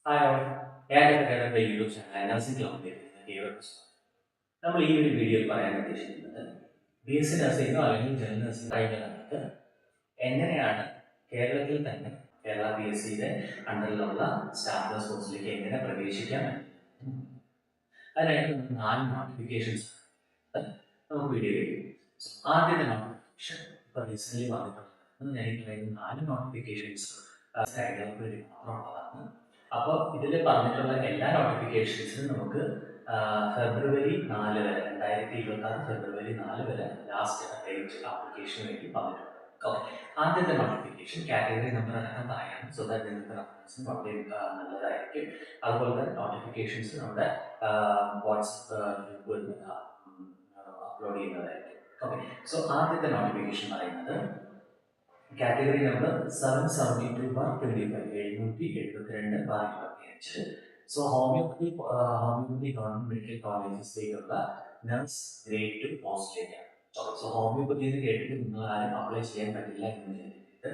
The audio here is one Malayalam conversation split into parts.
ഹായ് ഓൾ, ഏതൊക്കെ യൂട്യൂബ് ചാനൽ നഴ്സിംഗ് ക്ലബിലേക്ക് ഏവർക്കും സ്വാഗതം. നമ്മൾ ഈ ഒരു വീഡിയോയിൽ പറയാൻ ഉദ്ദേശിക്കുന്നത് ബി എസ് സി നഴ്സിംഗോ അല്ലെങ്കിൽ ജനറൽ നഴ്സിംഗ് കഴിഞ്ഞ നമുക്ക് എങ്ങനെയാണ് കേരളത്തിൽ തന്നെ കേരള പി എസ് സിയുടെ അണ്ടറിലുള്ള സ്റ്റാഫ് നഴ്സ് കോഴ്സിലേക്ക് എങ്ങനെ പ്രവേശിക്കാം എന്ന്. അതിനായിട്ട് നമുക്ക് 4 നോട്ടിഫിക്കേഷൻസ് നമുക്ക് വീഡിയോയിൽ. ആദ്യത്തെ നോട്ടിഫിക്കേഷൻ ഇപ്പോൾ റീസെൻ്റ്ലി വന്നിട്ടുള്ളത് ഞാൻ ഈ പറയുന്ന 4 നോട്ടിഫിക്കേഷൻസ് വേണ്ടി മാത്രമുള്ളതാണ്. അപ്പോൾ ഇതിൽ പറഞ്ഞിട്ടുള്ള എല്ലാ നോട്ടിഫിക്കേഷൻസിനും നമുക്ക് ഫെബ്രുവരി 4 വരെ 2026 ഫെബ്രുവരി 4 വരെ ലാസ്റ്റ് ഡേറ്റ് ആപ്ലിക്കേഷന് വേണ്ടി പറഞ്ഞിട്ടുണ്ട്. ഓക്കെ, ആദ്യത്തെ നോട്ടിഫിക്കേഷൻ കാറ്റഗറി നമ്പർ അടക്കം പറയാം. സോ ദാറ്റ് നിങ്ങൾക്ക് റെഫറൻസിന് വളരെ നല്ലതായിരിക്കും. അതുപോലെ തന്നെ നോട്ടിഫിക്കേഷൻസ് നമ്മുടെ വാട്സപ്പ് ഗ്രൂപ്പിൽ അപ്ലോഡ് ചെയ്യുന്നതായിരിക്കും. ഓക്കെ, സോ ആദ്യത്തെ നോട്ടിഫിക്കേഷൻ പറയുന്നത് category number 772/25 772/25. So homeopathy government medical കോളേജസിലേക്കുള്ള നഴ്സ് ഗ്രേഡ് 2 പോസ്റ്റിലേക്കാണ്. സോ ഹോമിയോപ്പതി എന്ന് കേട്ടിട്ട് നിങ്ങൾ ആരും അപ്ലൈ ചെയ്യാൻ പറ്റില്ല എന്ന് വിചാരിച്ചിട്ട്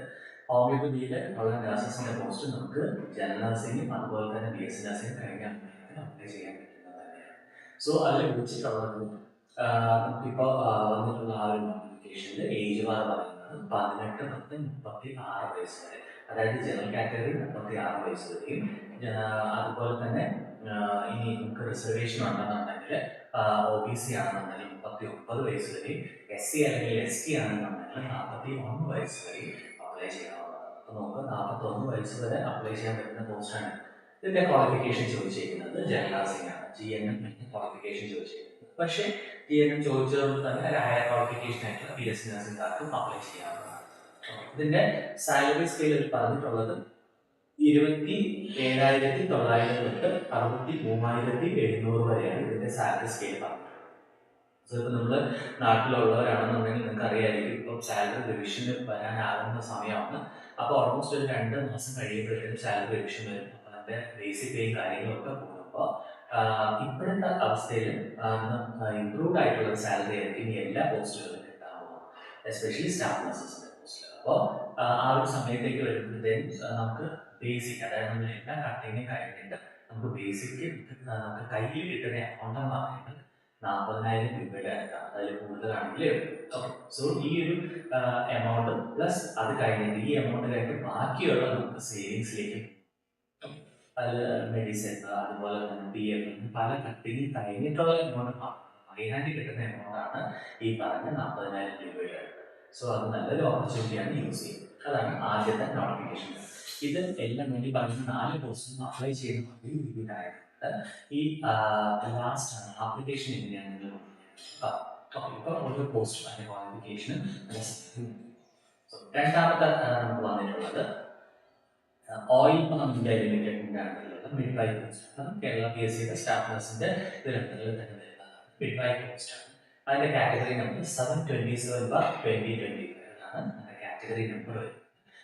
ഹോമിയോപ്പതിയിൽ ഉള്ള നഴ്സസിന്റെ പോസ്റ്റ് നമുക്ക് ജനറൽ നഴ്സിംഗും അതുപോലെ തന്നെ ബി എസ് സി നഴ്സിംഗും കഴിഞ്ഞാൽ അപ്ലൈ ചെയ്യാൻ പറ്റുന്നത് തന്നെയാണ്. സോ അതിൽ വിളിച്ചിട്ടുള്ളത് നമുക്കിപ്പോൾ വന്നിട്ടുള്ള ആ ഒരു നോട്ടിഫിക്കേഷനിൽ ഏജ് ബാർ പറയുന്നത് 18 തൊട്ട് 36 വയസ്സ് വരെ, അതായത് ജനറൽ കാറ്റഗറി 36 വയസ്സ് വരെയും അതുപോലെ തന്നെ ഇനി നമുക്ക് റിസർവേഷൻ ഉണ്ടെന്നുണ്ടെങ്കിൽ ഒ ബി സി ആണെന്നുണ്ടെങ്കിൽ 39 വയസ്സ് വരെയും, എസ് സി അല്ലെങ്കിൽ എസ് ടി ആണെന്നുണ്ടെങ്കിൽ 41 വയസ്സ് വരെയും അപ്ലൈ ചെയ്യാവുന്നതാണ്. അപ്പോൾ നമുക്ക് 41 വയസ്സ് വരെ അപ്ലൈ ചെയ്യാൻ പറ്റുന്ന പോസ്റ്റാണ്. ഇതിന്റെ ക്വാളിഫിക്കേഷൻ ചോദിച്ചിരിക്കുന്നത് ജനറൽ നഴ്സിംഗ് ആണ്, GNM ക്വാളിഫിക്കേഷൻ ചോദിച്ചിരിക്കുന്നത്. പക്ഷേ GNM ചോദിച്ചതുകൊണ്ട് തന്നെ ഒരു ഹയർ ക്വാളിഫിക്കേഷൻ ആയിട്ടുള്ള ബി എസ് സി നഴ്സിംഗുകാർക്കും അപ്ലൈ ചെയ്യാവുന്നതാണ്. ഇതിന്റെ സാലറി സ്കെയിൽ പറഞ്ഞിട്ടുള്ളത് 27,900 തൊട്ട് 63,700 വരെയാണ് ഇതിന്റെ സാലറി സ്കെയിൽ പറഞ്ഞിട്ടുള്ളത്. സോ ഇപ്പൊ നമ്മൾ നാട്ടിലുള്ളവരാണെന്നുണ്ടെങ്കിൽ നിങ്ങൾക്ക് അറിയായിരിക്കും ഇപ്പം സാലറി റിവിഷന് വരാനാകുന്ന സമയമാണ്. അപ്പോൾ ഓൾമോസ്റ്റ് ഒരു 2 മാസം കഴിയുമ്പോഴത്തേക്കും സാലറി റിവിഷൻ വരും. അപ്പോൾ അതിന്റെ ബേസിക് പേയും കാര്യങ്ങളൊക്കെ കൂടുമ്പോൾ ഇപ്പോഴത്തെ അവസ്ഥയിൽ ഇംപ്രൂവ്ഡ് ആയിട്ടുള്ള സാലറി ആയിരിക്കും ഇനി എല്ലാ പോസ്റ്റുകളിലും കിട്ടാവുന്നത്, എസ്പെഷ്യലി സ്റ്റാഫ് നഴ്സസിന്റെ പോസ്റ്റിൽ. അപ്പോൾ ആ ഒരു സമയത്തേക്ക് വരുമ്പോഴത്തേക്കും നമുക്ക് ബേസിക്, അതായത് നമ്മൾ എല്ലാ കട്ടിങ്ങും കഴിഞ്ഞിട്ട് നമുക്ക് ബേസിക് നമുക്ക് കയ്യിൽ കിട്ടുന്ന എമൗണ്ട് എന്ന് പറയുന്നത് 40,000 രൂപയുടെ അടുത്താണ്. അതിൽ കൂടുതലാണെങ്കിൽ ഓക്കെ. സോ ഈ ഒരു എമൗണ്ട് പ്ലസ് അത് കഴിഞ്ഞിട്ട് ഈ എമൗണ്ട് കഴിഞ്ഞിട്ട് ബാക്കിയുള്ള നമുക്ക് സേവിങ്സിലേക്ക് അത് മെഡിസിൻ അതുപോലെ തന്നെ PF പല കട്ടിങ് കഴിഞ്ഞിട്ടുള്ള എമൗണ്ട് അറിയാണ്ടി കിട്ടുന്ന എമൗണ്ടാണ് ഈ പറഞ്ഞ 40,000 രൂപയുടെ അടുത്ത്. സോ അത് നല്ലൊരു ഓപ്പർച്യൂണിറ്റിയാണ് യൂസ് ചെയ്യുന്നത്. അതാണ് ആദ്യത്തെ നോട്ടിഫിക്കേഷൻ. ഇത് എല്ലാം വേണ്ടി പറയുന്ന 4 പോസ്റ്റിനും അപ്ലൈ ചെയ്യുന്ന ഒരു രീതിയിലായിട്ട് ഈ ലാസ്റ്റ് ആണ് ആപ്ലിക്കേഷൻ എങ്ങനെയാണ് ഇപ്പോൾ ഓരോ പോസ്റ്റും അതിന്റെ ക്വാളിഫിക്കേഷനും. രണ്ടാമത്തെ നമുക്ക് വന്നിട്ടുള്ളത് ഓയിൽ പാമ്പിന്റെ ലിമിറ്റഡിന്റെ അണ്ടറിലുള്ള മിഡ് വൈ പോസ്റ്റ്. അതും കേരള പി എസ് സിയുടെ സ്റ്റാഫ് നഴ്സിന്റെ ഇതിൽ തന്നെ വരുന്നതാണ്. മിഡ് വൈ പോസ്റ്റ് ആണ്. അതിന്റെ കാറ്റഗറി നമ്പർ 727/2020 എന്നാണ് അതിന്റെ കാറ്റഗറി നമ്പർ വരുന്നത്.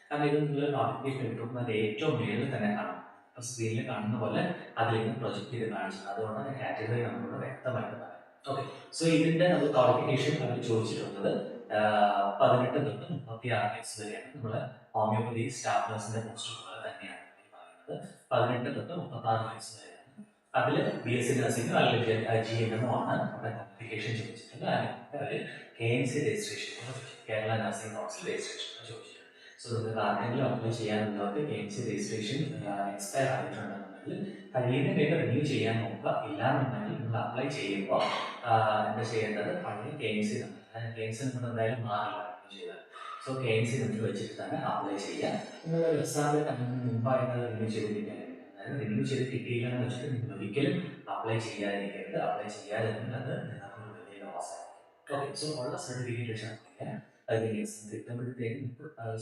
കാരണം ഇത് നിങ്ങൾ നോട്ടിഫിക്കേഷൻ എടുക്കുമ്പോൾ അതിന്റെ ഏറ്റവും മേളിൽ തന്നെ കാണും. ഇപ്പൊ സ്ക്രീനിൽ കാണുന്ന പോലെ അതിലേക്ക് പ്രൊജക്ട് ചെയ്ത് കാണിച്ചത്. അതുകൊണ്ടാണ് കാറ്റഗറി നമ്പർ വ്യക്തമായിട്ട് പറയാം. ഓക്കെ, സോ ഇതിന്റെ നമ്മൾ ക്വാളിഫിക്കേഷൻ അവർ ചോദിച്ചിട്ടുള്ളത് 18 തൊട്ട് 36 വയസ്സ് വരെയാണ്. നമ്മള് ഹോമിയോപ്പതി സ്റ്റാഫ് നഴ്സിന്റെ പോസ്റ്റ് പോലെ തന്നെയാണ് പറയുന്നത്. 18 തൊട്ട് 36 വയസ്സ് വരെയാണ്. അതിൽ ബി എസ് സി നഴ്സിംഗ് അല്ലെങ്കിൽ GNM ആണ് നമ്മുടെ ക്വാളിഫിക്കേഷൻ ചോദിച്ചിട്ടുള്ളത്. അതിൽ KNC registration, Kerala nursing council registration ചോദിച്ചിട്ടുണ്ട്. സോ നിങ്ങൾക്ക് ആർക്കെങ്കിലും അപ്ലൈ ചെയ്യാനുള്ളവർക്ക് KNC രജിസ്ട്രേഷൻ എക്സ്പയർ ആയിട്ടുണ്ടെന്നുണ്ടെങ്കിൽ കഴിയുന്ന വേഗം റിന്യൂ ചെയ്യാൻ നോക്കുക. ഇല്ലാന്നുണ്ടെങ്കിൽ നിങ്ങൾ അപ്ലൈ ചെയ്യുമ്പോൾ എന്താ ചെയ്യേണ്ടത്, പഴയ KNC നമ്പർ എന്തായാലും മാറില്ല ചെയ്താൽ. സോ KNC നമ്പർ വെച്ചിട്ട് തന്നെ അപ്ലൈ ചെയ്യുക. നിങ്ങൾ എക്സാമിൽ മുമ്പായിട്ട് റിന്യൂ ചെയ്തിരിക്കാൻ, അതായത് റിന്യൂ ചെയ്ത് കിട്ടിയില്ല എന്ന് വെച്ചിട്ട് നിങ്ങൾ ഒരിക്കലും അപ്ലൈ ചെയ്യാതിരിക്കരുത്. അപ്ലൈ ചെയ്യാതിരുന്നാൽ അത് നിങ്ങൾക്കൊരു വലിയ ലോസ് ആയിരിക്കും. ഓക്കെ, സോ ഉള്ള സർട്ടിഫിക്കറ്റ് വെച്ച് അപ്ലൈ അതിന് കിട്ടുമ്പോഴത്തേക്കും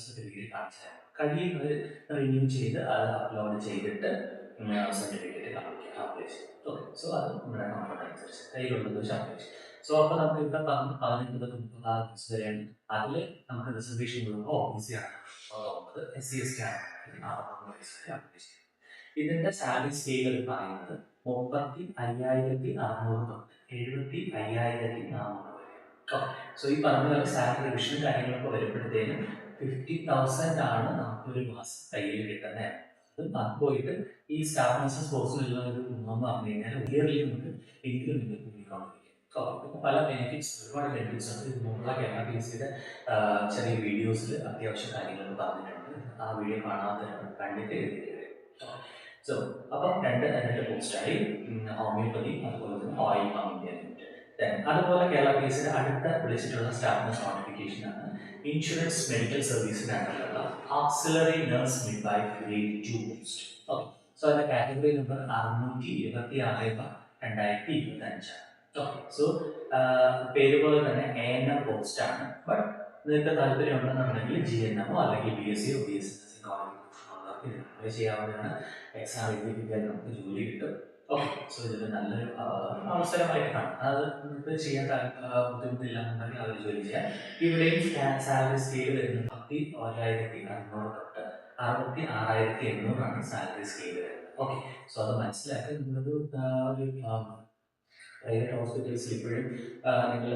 സർട്ടിഫിക്കറ്റ് കാണിച്ചാൽ കഴിയുന്നത് റിന്യൂ ചെയ്ത് അത് അപ്ലോഡ് ചെയ്തിട്ട് സർട്ടിഫിക്കറ്റ് അപ്ലൈ ചെയ്യും. ഓക്കെ, സോ അത് നമ്മുടെ കംഫർട്ട് അനുസരിച്ച് കയ്യിലുള്ളത് വെച്ച് അപ്ലൈ ചെയ്യും. സോ അപ്പോൾ നമുക്ക് ഇവിടെ പറഞ്ഞ് 18 തൊട്ട് 36 വയസ്സ് വരെയാണ്. അതിൽ നമുക്ക് റിസർവേഷൻ കൊടുക്കുമ്പോൾ OBC ആണ് 9, SC ST ആണ് 61 വയസ്സ് വരെ അപ്ലൈ ചെയ്യും. ഇതിന്റെ സാലറി സ്കെയിലുകൾ പറയുന്നത് 35,600 തൊട്ട് 75,400 വരെ. സോ ഈ പറഞ്ഞ സാലറി റിവിഷനും കാര്യങ്ങളൊക്കെ വരുമ്പോഴത്തേനും 50,000 ആണ് നമുക്കൊരു മാസം കയ്യിൽ കിട്ടുന്നത്. അത് പോയിട്ട് ഈ സ്റ്റാഫ് നഴ്സും സ്പോർട്സിലുള്ള ഒരു ഗുണമെന്ന് പറഞ്ഞു കഴിഞ്ഞാൽ ഇയർലി നമുക്ക് ഇൻക്രിമെന്റ് കൂടിക്കൊണ്ടിരിക്കും. അപ്പോൾ പല ബെനിഫിറ്റ്സ്, ഒരുപാട് ബെനിഫിറ്റ്സ് ഉണ്ട്. ഇത് മുമ്പുള്ള കേരള പി എസ് സിയുടെ ചെറിയ വീഡിയോസിൽ അത്യാവശ്യം കാര്യങ്ങൾ പറഞ്ഞിട്ടുണ്ട്. ആ വീഡിയോ കാണാതെ കണ്ടിട്ട് സോ അപ്പം രണ്ട് പോസ്റ്റായി ഹോമിയോപ്പതി, അതുപോലെ തന്നെ ഓയിൽ പമ്പിന്റെ യൂണിറ്റ്. അതുപോലെ കേരള പി എസ് സിയുടെ അടുത്ത വിളിച്ചിട്ടുള്ള സ്റ്റാഫ് നഴ്സ് നോട്ടിഫിക്കേഷൻ ആണ് ഇൻഷുറൻസ് മെഡിക്കൽ സർവീസിനായിട്ടുള്ള auxiliary nurse midwife grade 2 post. Okay, so അതിന്റെ കാറ്റഗറി നമ്പർ 626/2025. ഓക്കെ, സോ പേര് പോലെ തന്നെ ANM പോസ്റ്റ് ആണ്. ബട്ട് നിങ്ങൾക്ക് താല്പര്യം ഉണ്ടെന്നുണ്ടെങ്കിൽ GNM അല്ലെങ്കിൽ BSc B S C apply ചെയ്യാവുന്നതാണ്. എക്സാം എഴുതിപ്പിക്കാൻ നമുക്ക് ജോലി കിട്ടും. ഓക്കെ, സോ ഇതൊരു നല്ലൊരു അവസരമായിട്ട് കാണും. അത് നിങ്ങൾക്ക് ചെയ്യാൻ ബുദ്ധിമുട്ടില്ല എന്നുണ്ടെങ്കിൽ അവർ ജോലി ചെയ്യാം. ഇവിടെയും സാലറി സ്കെയിൽ വരുന്നത് 61,600 തൊട്ട് 66,800 സാലറി സ്കെയിൽ വരുന്നത്. ഓക്കെ, സോ അത് മനസ്സിലാക്കി നിങ്ങളത് ഒരു പ്രൈവറ്റ് ഹോസ്പിറ്റൽസിൽ ഇപ്പോഴും നിങ്ങൾ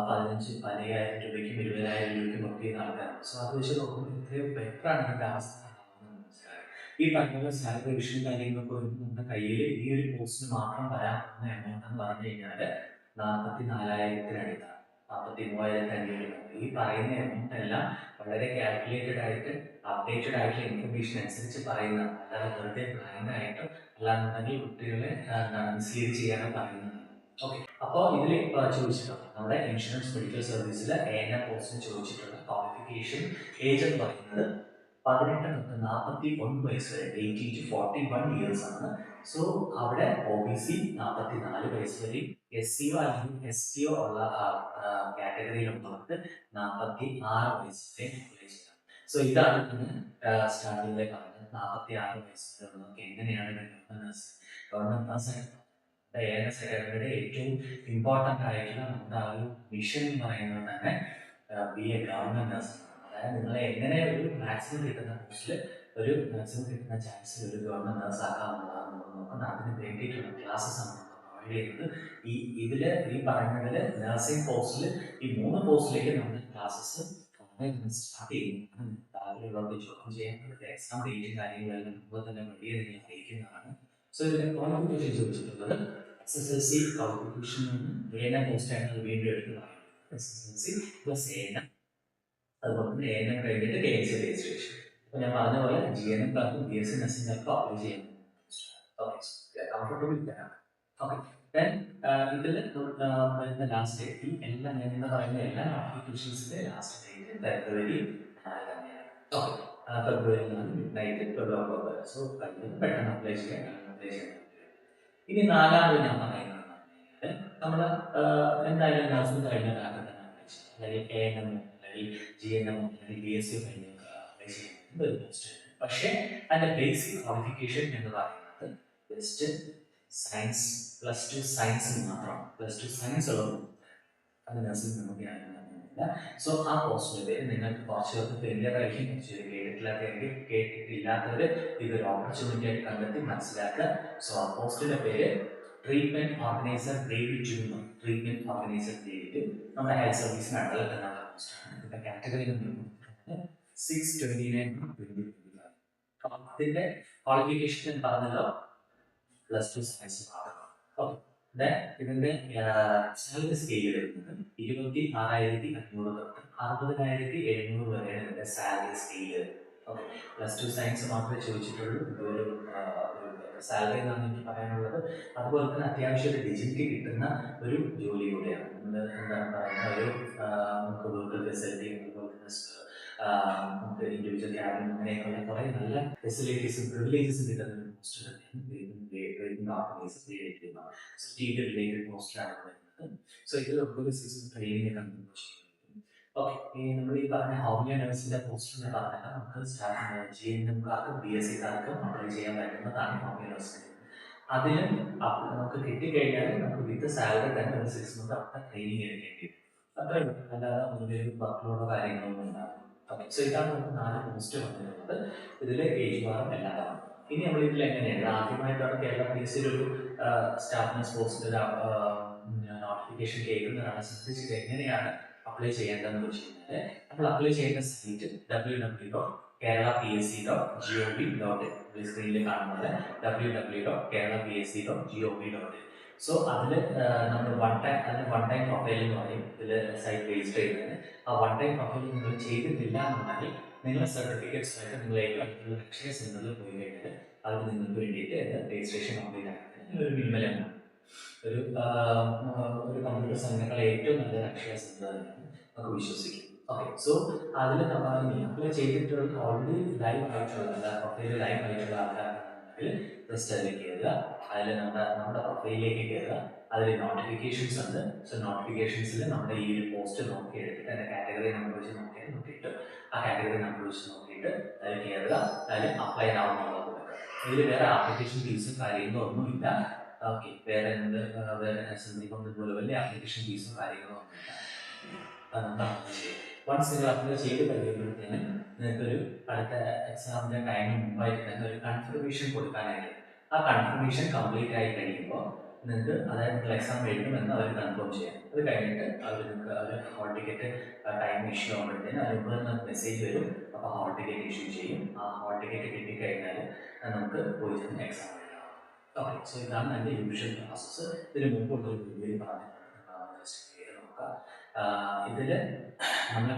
പലരും 15,000 രൂപയ്ക്കും 20,000 രൂപയ്ക്കും ഒക്കെ ചെയ്യുന്ന ആൾക്കാരാണ്. സോ അത് വെച്ച് നോക്കുമ്പോൾ ഇത്രയും ബെറ്ററാണ് ഇതിൻ്റെ അവസ്ഥ. ഈ പറഞ്ഞ സാലറി റിവിഷൻ കാര്യങ്ങളൊക്കെ വരുമ്പോൾ നമ്മുടെ കയ്യിൽ ഈ ഒരു പോസ്റ്റിന് മാത്രം വരാൻ പോകുന്ന എമൗണ്ട് എന്ന് പറഞ്ഞു കഴിഞ്ഞാൽ 44,000-അടുത്താണ്, 43,500. ഈ പറയുന്ന എമൗണ്ട് എല്ലാം വളരെ കാൽക്കുലേറ്റഡ് ആയിട്ട് അപ്ഡേറ്റഡ് ആയിട്ടുള്ള ഇൻഫർമേഷൻ അനുസരിച്ച് പറയുന്ന, അല്ലാതെ വെറുതെ ബ്ലൈൻഡ് ആയിട്ട് അല്ലാന്നുണ്ടെങ്കിൽ കുട്ടികളെ മിസ്ലീഡ് ചെയ്യാനോ പറയുന്നത്. ഓക്കെ, അപ്പോൾ ഇതിൽ ചോദിച്ചിട്ടുണ്ട് നമ്മുടെ ഇൻഷുറൻസ് മെഡിക്കൽ സർവീസിലെ ANM പോസ്റ്റിന് ചോദിച്ചിട്ടുള്ള ക്വാളിഫിക്കേഷൻ ഏജ് എന്ന് പറയുന്നത് 18 തൊട്ട് 41 വയസ്സ് വരെ, 18 to 41 ഇയേഴ്സ് ആണ്. സോ അവിടെ OBC 44 വയസ്സ് വരെയും SC അല്ലെങ്കിൽ ST ഉള്ള കാറ്റഗറിയിലുള്ളവർക്ക് 46 വയസ്സ് വരെ അപ്ലൈ ചെയ്യാം. സോ ഇതാണ് സ്റ്റാർട്ടിങ്ങിലെ പറഞ്ഞത്. 46 വയസ്സ് വരെയുള്ളവർക്ക് എങ്ങനെയാണ് ഗവൺമെന്റ് നഴ്സ് ANS അക്കാഡമിയുടെ ഏറ്റവും ഇമ്പോർട്ടൻ്റ് ആയിട്ടുള്ള നമ്മുടെ ആ ഒരു മിഷൻ എന്ന് പറയുന്നത് തന്നെ ബി എ ഗവൺമെന്റ് നഴ്സ്. അതായത് നിങ്ങളെ എങ്ങനെ ഒരു മാക്സിമം കിട്ടുന്ന പോസ്റ്റിൽ ഒരു മാക്സിമം കിട്ടുന്ന ചാൻസിൽ ഒരു ഗവൺമെന്റ് നഴ്സ് ആക്കാമെന്നുള്ളതാണ് നമ്മൾ നോക്കുന്നത്. അതിന് വേണ്ടിയിട്ടുള്ള ക്ലാസ്സസ് ആണ് പ്രൊവൈഡ് ചെയ്യുന്നത്. ഇതില് ഈ പറയുന്നതിൽ നഴ്സിംഗ് പോസ്റ്റിൽ ഈ 3 പോസ്റ്റിലേക്ക് നമ്മൾ ക്ലാസ്സസ് സ്റ്റാർട്ട് ചെയ്യുന്നതാണ്. താല്പര്യമുള്ളവർക്ക് ജോയിൻ ചെയ്യാൻ എക്സാം ഡേറ്റും കാര്യങ്ങളെല്ലാം മുമ്പ് തന്നെ വലിയ രീതിയിൽ അറിയിക്കുന്നതാണ്. സോ ഇതിന്റെ ക്വാളിഫിക്കേഷൻ ചോദിച്ചിട്ടുള്ളത് SSLC ക്വാളിഫിക്കേഷൻ ANM പോസ്റ്റ് ആയിട്ട് വീണ്ടും എടുത്ത് പറയുന്നത് SSLC പ്ലസ് ANM, അതുപോലെ തന്നെ ANM കഴിഞ്ഞിട്ട് KMC രജിസ്ട്രേഷൻ. അപ്പോൾ ഞാൻ പറഞ്ഞ പോലെ GNM കാർക്കും BSc നഴ്സിംഗുകാർക്കും അപ്ലൈ ചെയ്യാൻ കംഫർട്ടബിൾ ആണ്. ഓക്കെ, ഇതിൽ വരുന്ന ലാസ്റ്റ് ഡേറ്റ് ഈ എല്ലാം ഞാൻ ഇന്ന് പറയുന്ന എല്ലാ ആപ്ലിക്കേഷൻസിന്റെ ലാസ്റ്റ് ഡേറ്റ് ഫെബ്രുവരി 4 തന്നെയാണ്. ഓക്കെ, ഫെബ്രുവരി 4 മിഡ്നൈറ്റ് 12 o'clock. സോ കഴിഞ്ഞത് പെട്ടെന്ന് അപ്ലൈ ചെയ്യാൻ. ഇനി നാലാമത് ഞാൻ പറയുന്നത് നമ്മൾ എന്തായാലും നഴ്സിംഗ് കഴിഞ്ഞ കാലത്ത് തന്നെ അപ്ലൈ ചെയ്യാം. അല്ലെങ്കിൽ ANM അല്ലെങ്കിൽ GNM അല്ലെങ്കിൽ BSc കഴിഞ്ഞ അപ്ലൈ ചെയ്യുന്നത് ഒരു പോസ്റ്റ്. പക്ഷേ അതിന്റെ ബേസിക് ക്വാളിഫിക്കേഷൻ എന്ന് പറയുന്നത് ജസ്റ്റ് സയൻസ് +2 സയൻസ് മാത്രമാണ്. +2 സയൻസ് ഉള്ളത് അത് നഴ്സിംഗ് നോക്കിയാണ്. സോ ആ പോസ്റ്റിന്റെ പേര് നിങ്ങൾക്ക് കുറച്ച് പേർക്ക് ഫെമിലിയർ ആയിരിക്കും, കേട്ടിട്ടില്ലാത്തവർ ഇതൊരു ഓപ്പർച്യൂണിറ്റി ആയിട്ട് കണ്ടെത്തി മനസ്സിലാക്കുക. സോ ആ പോസ്റ്റിന്റെ പേര് treatment organiser grade 2. Treatment organiser grade 2 നമ്മുടെ ഹെൽത്ത് സർവീസിന് അഡൽട്ട് എന്നുള്ള പോസ്റ്റാണ്. ഇതിന്റെ കാറ്റഗറി 629/2025. അതിന്റെ ക്വാളിഫിക്കേഷൻ പറഞ്ഞല്ലോ +2 സയൻസ് മാത്രമാണ്. ഓക്കെ, ഇതിന്റെ സാലറി സ്കെയിൽ വരുന്നത് 26,500 തൊട്ട് 60,700 വരെയാണ് ഇതിന്റെ സാലറി സ്കെയിൽ. ഓക്കെ, +2 സയൻസ് മാത്രമേ ചോദിച്ചിട്ടുള്ളൂ. ഇതൊരു സാലറി എന്നാണ് എനിക്ക് പറയാനുള്ളത്. അതുപോലെ തന്നെ അത്യാവശ്യം ഒരു ഡിജിറ്റ് കിട്ടുന്ന ഒരു ജോലി കൂടെയാണ്. എന്താണ് പറയുന്ന ഒരു നമുക്ക് വെഹിക്കിൾ ഫെസിലിറ്റി, അതുപോലെ തന്നെ നമുക്ക് ഇൻഡിവിജ്വൽ ക്യാബിൻ, അങ്ങനെയൊക്കെയുള്ള കുറേ നല്ല ഫെസിലിറ്റീസും പ്രിവിലേജസും കിട്ടുന്ന ഒരു പോസ്റ്റ് റിലേറ്റഡ് പോസ്റ്റാണ് വരുന്നത്. സോ ഇതിൽ ഒരു സീസൺ ട്രെയിനിങ് കണ്ടു. ഓക്കെ, നമ്മൾ ഈ പറഞ്ഞ ഹോമിയോ നഴ്സിന്റെ പോസ്റ്റിനെ പറഞ്ഞാൽ നമുക്ക് GNMകാർക്കും BScക്കാർക്കും അപ്ലൈ ചെയ്യാൻ പറ്റുന്നതാണ് ഹോമിയോ നഴ്സിന്. അതിലും നമുക്ക് കിട്ടിക്കഴിഞ്ഞാൽ നമുക്ക് വിത്ത് സാലറി തന്നെ ഒരു 6 month അവിടെ ട്രെയിനിങ് എടുക്കേണ്ടി വരും. അത്രേ ഉള്ളൂ, അല്ലാതെ ഒരു വർക്കിലോടോ കാര്യങ്ങളൊന്നും ഉണ്ടാകും. ഓക്കെ, സോ ഇതാണ് നമുക്ക് 4 പോസ്റ്റ് വന്നിട്ടുള്ളത്. ഇതിൽ ഏജ് ബാറും എല്ലാമാണ്. ഇനി നമ്മൾ ഇതിൽ എങ്ങനെയാണ് ആദ്യമായിട്ടാണ് കേരള PSC ഒരു സ്റ്റാഫ് നഴ്സ് പോസ്റ്റിന്റെ നോട്ടിഫിക്കേഷൻ കേൾക്കുന്നതാണ്. ശ്രദ്ധിച്ചിട്ട് എങ്ങനെയാണ് അപ്ലൈ ചെയ്യേണ്ടതെന്ന് വെച്ച് കഴിഞ്ഞാൽ നമ്മൾ അപ്ലൈ ചെയ്യേണ്ട സൈറ്റ് www.kemc.gov.in kerala.psc.gov.in സ്ക്രീനിൽ കാണുന്നത് www.kerala.psc.gov.in. സോ അതിൽ നമ്മൾ വൺ ടൈം പ്രൊഫൈൽ എന്ന് പറയും ഇതിൽ സൈറ്റ് രജിസ്റ്റർ ചെയ്യുന്നതിന്. ആ വൺ ടൈം പ്രൊഫൈൽ നിങ്ങൾ ചെയ്തിട്ടില്ല എന്നുണ്ടെങ്കിൽ നിങ്ങളുടെ സർട്ടിഫിക്കറ്റ്സ് ആയിട്ട് നിങ്ങൾ ഏറ്റവും അടുത്തുള്ള അക്ഷയ സെന്ററിൽ പോയി കഴിഞ്ഞാൽ അവർ നിങ്ങൾക്ക് വേണ്ടിയിട്ട് രജിസ്ട്രേഷൻ കംപ്ലീറ്റ് ആക്കുന്നതിന് ഒരു മിനിമം എമൗണ്ട് ഒരു കമ്പ്യൂട്ടർ സംഘടനകളെ ഏറ്റവും നല്ലൊരു അക്ഷയ സെന്റർ തന്നെയാണ് നമുക്ക് വിശ്വസിക്കും. ഓക്കെ, സോ അതിൽ നമ്മൾ അപ്ലൈ ചെയ്തിട്ടുള്ള ഓൾറെഡി ലൈവ് ആയിട്ടുള്ള പ്രൊഫൈൽ ലൈവ് ആയിട്ടുള്ള ആൾക്കാരാണെന്നുണ്ടെങ്കിൽ ജസ്റ്റ് അതിലേക്ക് കയറുക. അതിൽ നമ്മുടെ പ്രൊഫൈലിലേക്ക് കയറുക. അതിൽ നോട്ടിഫിക്കേഷൻസ് ഉണ്ട്. സോ നോട്ടിഫിക്കേഷൻസിൽ നമ്മുടെ ഈ ഒരു പോസ്റ്റ് നോക്കി എടുത്തിട്ട് അതിൻ്റെ കാറ്റഗറി നമ്പർ വെച്ച് നോക്കിയിട്ട് ആ കാറ്റഗറി നമ്പർ വെച്ച് നോക്കിയിട്ട് അതിൽ കയറുക. അതിൽ അപ്ലൈ ആവുന്നുള്ളത് കൊടുക്കുക. ഇതിൽ വേറെ ആപ്ലിക്കേഷൻ ഫീസും കാര്യങ്ങളോ ഒന്നുമില്ല. ഓക്കെ, വേറെ ഇതുപോലെ വലിയ ആപ്ലിക്കേഷൻ ഫീസും കാര്യങ്ങളോ ഒന്നുമില്ല. വൺസ് നിങ്ങൾ അപ്ലൈ ചെയ്ത് കഴിയുമ്പോഴത്തേനും നിങ്ങൾക്കൊരു അടുത്ത എക്സാമിൻ്റെ ടൈമിന് മുമ്പായിട്ട് തന്നെ ഒരു കൺഫർമേഷൻ കൊടുക്കാനായിട്ട്. ആ കൺഫർമേഷൻ കംപ്ലീറ്റ് ആയി കഴിയുമ്പോൾ നിങ്ങൾക്ക് അതായത് നിങ്ങൾ എക്സാം എഴുതുമെന്ന് അവർ കൺഫേം ചെയ്യാം. അത് കഴിഞ്ഞിട്ട് അവർ ഹോൾ ടിക്കറ്റ് ടൈം ഇഷ്യൂ ആകുമ്പോഴത്തേനും അതിന് തന്നെ മെസ്സേജ് വരും. അപ്പോൾ ഹോൾ ടിക്കറ്റ് ഇഷ്യൂ ചെയ്യും. ആ ഹോൾ ടിക്കറ്റ് കിട്ടിക്കഴിഞ്ഞാൽ നമുക്ക് പോയി ചെന്ന് എക്സാം എഴുതാം. ഓക്കെ, സോ ഇതാണ് എൻ്റെ യൂഷ്വൽ പ്രോസസ്സ്. ഇതിന് മുമ്പുള്ളൊരു വീഡിയോയിൽ പറഞ്ഞിട്ടുണ്ട്, ജസ്റ്റ് ചെയ്ത് നോക്കാം. ഇതിൽ നമ്മൾ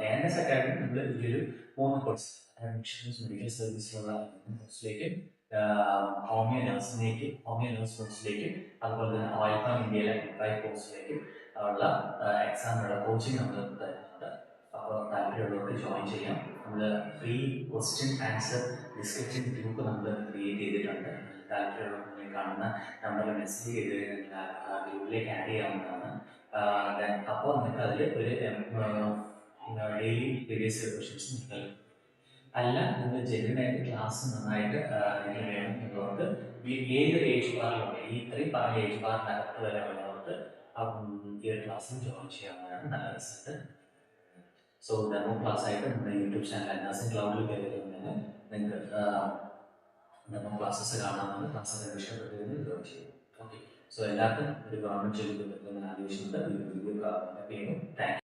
ANS അക്കാഡമി നമ്മൾ ഇതിലൊരു 3 കോഴ്സ് അഡ്മിഷൻസ് മെഡിക്കൽ സർവീസിലുള്ള കോഴ്സിലേക്ക്, ഹോമിയോ നഴ്സിലേക്ക്, ഹോമിയോ നഴ്സ് കോഴ്സിലേക്ക്, അതുപോലെ തന്നെ ഓയിൽ പാം ഇന്ത്യയിലെ കോഴ്സിലേക്ക് ഉള്ള എക്സാമിനുള്ള കോച്ചിങ് നമ്മൾ തരുന്നുണ്ട്. അപ്പോൾ താല്പര്യമുള്ളവർക്ക് ജോയിൻ ചെയ്യാം. നമ്മൾ free question answer discussion group നമ്മൾ ക്രിയേറ്റ് ചെയ്തിട്ടുണ്ട്. താല്പര്യമുള്ളവർ കാണുന്ന നമ്പറിൽ മെസ്സേജ് ചെയ്ത് കഴിഞ്ഞാൽ ഗ്രൂപ്പിലേക്ക് ആഡ് ചെയ്യാവുന്നതാണ്. അപ്പോൾ നിങ്ങൾക്ക് അതിൽ ഒരു ഡെയിലി പ്രീവിയസ് ക്വസ്റ്റ്യൻസ് നൽകും. അല്ല, നിങ്ങൾ ജെന്യൂനായിട്ട് ക്ലാസ് നന്നായിട്ട് വേണം എന്നുള്ളവർക്ക് ഏത് ഏജ് ബാറിലുള്ള ഈ ഇത്രയും പറഞ്ഞ ഏജ് ബാറിനകത്ത് വരെ ഉള്ളവർക്ക് ഈ ഒരു ക്ലാസ്സിൽ ജോയിൻ ചെയ്യാവുന്നതാണ്. നല്ല റിസൾട്ട്. സോ ഡെമോ ക്ലാസ് ആയിട്ട് നമ്മുടെ യൂട്യൂബ് ചാനൽ നഴ്സിംഗ് ക്ലൗഡിൽ കയറിയിട്ടുണ്ടെങ്കിൽ നിങ്ങൾക്ക് ഡെമോ ക്ലാസ്സസ് കാണാവുന്നതാണ്. ക്ലാസ്സൊക്കെ ഇഷ്ടപ്പെട്ടതിന് ജോയിൻ ചെയ്യും. ഓക്കെ, സോ എല്ലാവർക്കും ഒരു ഗവൺമെൻറ് ജോലി കിട്ടുന്ന ആലോചിച്ചിട്ടുണ്ട്. Thank you.